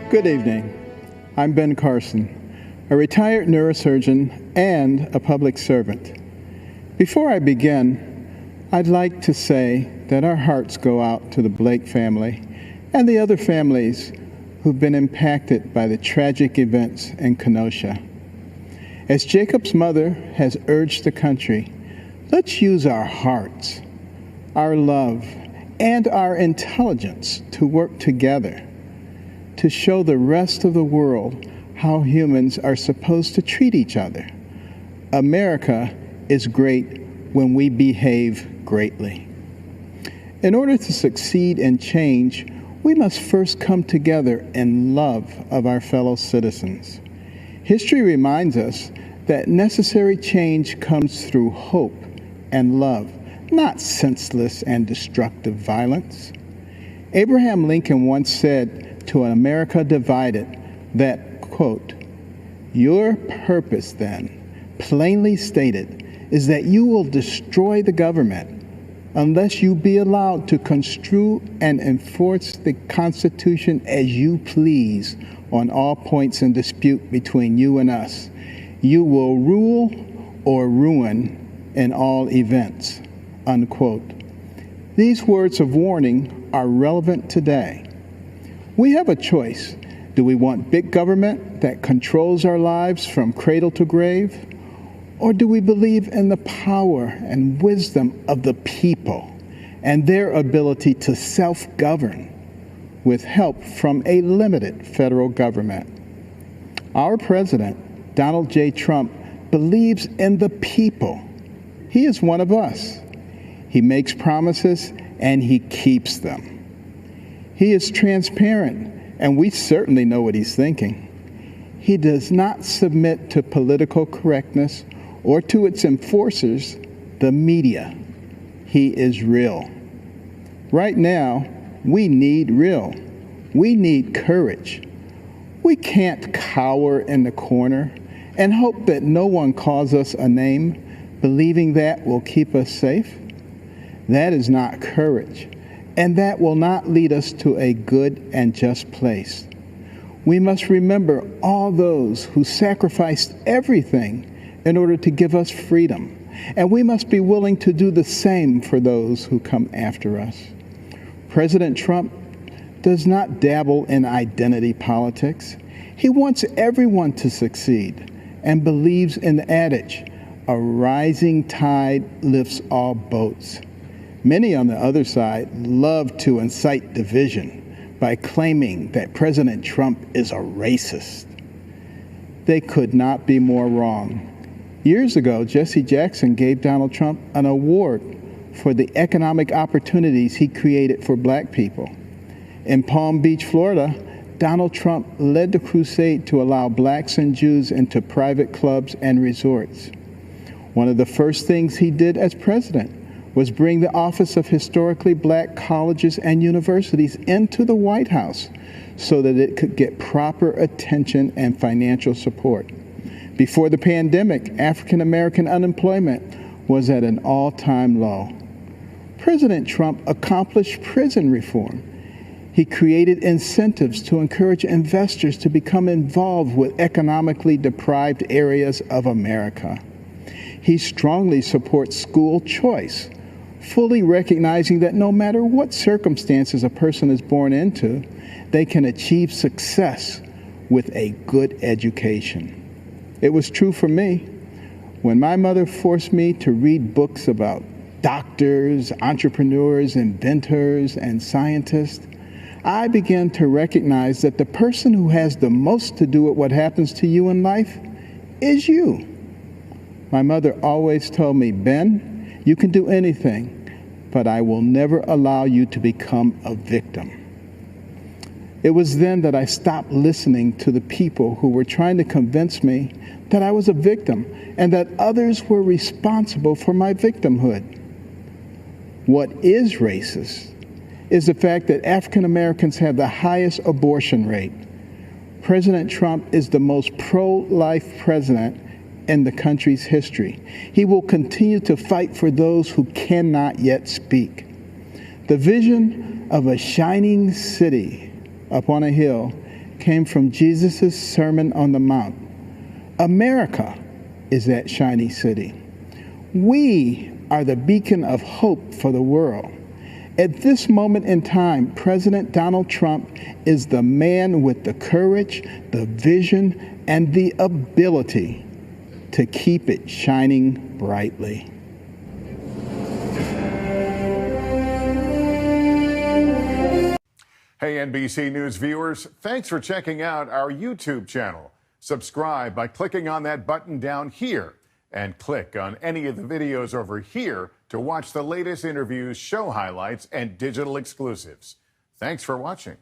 Good evening. I'm Ben Carson, a retired neurosurgeon and a public servant. Before I begin, I'd like to say that our hearts go out to the Blake family and the other families who've been impacted by the tragic events in Kenosha. As Jacob's mother has urged the country, let's use our hearts, our love, and our intelligence to work together to show the rest of the world how humans are supposed to treat each other. America is great when we behave greatly. In order to succeed in change, we must first come together in love of our fellow citizens. History reminds us that necessary change comes through hope and love, not senseless and destructive violence. Abraham Lincoln once said to an America divided that, quote, "Your purpose then, plainly stated, is that you will destroy the government unless you be allowed to construe and enforce the Constitution as you please on all points in dispute between you and us. You will rule or ruin in all events," unquote. These words of warning are relevant today. We have a choice. Do we want big government that controls our lives from cradle to grave? Or do we believe in the power and wisdom of the people and their ability to self-govern with help from a limited federal government? Our president, Donald J. Trump, believes in the people. He is one of us. He makes promises and he keeps them. He is transparent, and we certainly know what he's thinking. He does not submit to political correctness or to its enforcers, the media. He is real. Right now, we need real. We need courage. We can't cower in the corner and hope that no one calls us a name, believing that will keep us safe. That is not courage, and that will not lead us to a good and just place. We must remember all those who sacrificed everything in order to give us freedom, and we must be willing to do the same for those who come after us. President Trump does not dabble in identity politics. He wants everyone to succeed and believes in the adage, "A rising tide lifts all boats." Many on the other side love to incite division by claiming that President Trump is a racist. They could not be more wrong. Years ago, Jesse Jackson gave Donald Trump an award for the economic opportunities he created for black people. In Palm Beach, Florida, Donald Trump led the crusade to allow blacks and Jews into private clubs and resorts. One of the first things he did as president was bring the Office of Historically Black Colleges and Universities into the White House so that it could get proper attention and financial support. Before the pandemic, African American unemployment was at an all-time low. President Trump accomplished prison reform. He created incentives to encourage investors to become involved with economically deprived areas of America. He strongly supports school choice, fully recognizing that no matter what circumstances a person is born into, they can achieve success with a good education. It was true for me. When my mother forced me to read books about doctors, entrepreneurs, inventors, and scientists, I began to recognize that the person who has the most to do with what happens to you in life is you. My mother always told me, "Ben, you can do anything, but I will never allow you to become a victim." It was then that I stopped listening to the people who were trying to convince me that I was a victim and that others were responsible for my victimhood. What is racist is the fact that African Americans have the highest abortion rate. President Trump is the most pro-life president in the country's history. He will continue to fight for those who cannot yet speak. The vision of a shining city up on a hill came from Jesus' Sermon on the Mount. America is that shiny city. We are the beacon of hope for the world. At this moment in time, President Donald Trump is the man with the courage, the vision, and the ability to keep it shining brightly. Hey, NBC News viewers, thanks for checking out our YouTube channel. Subscribe by clicking on that button down here and click on any of the videos over here to watch the latest interviews, show highlights, and digital exclusives. Thanks for watching.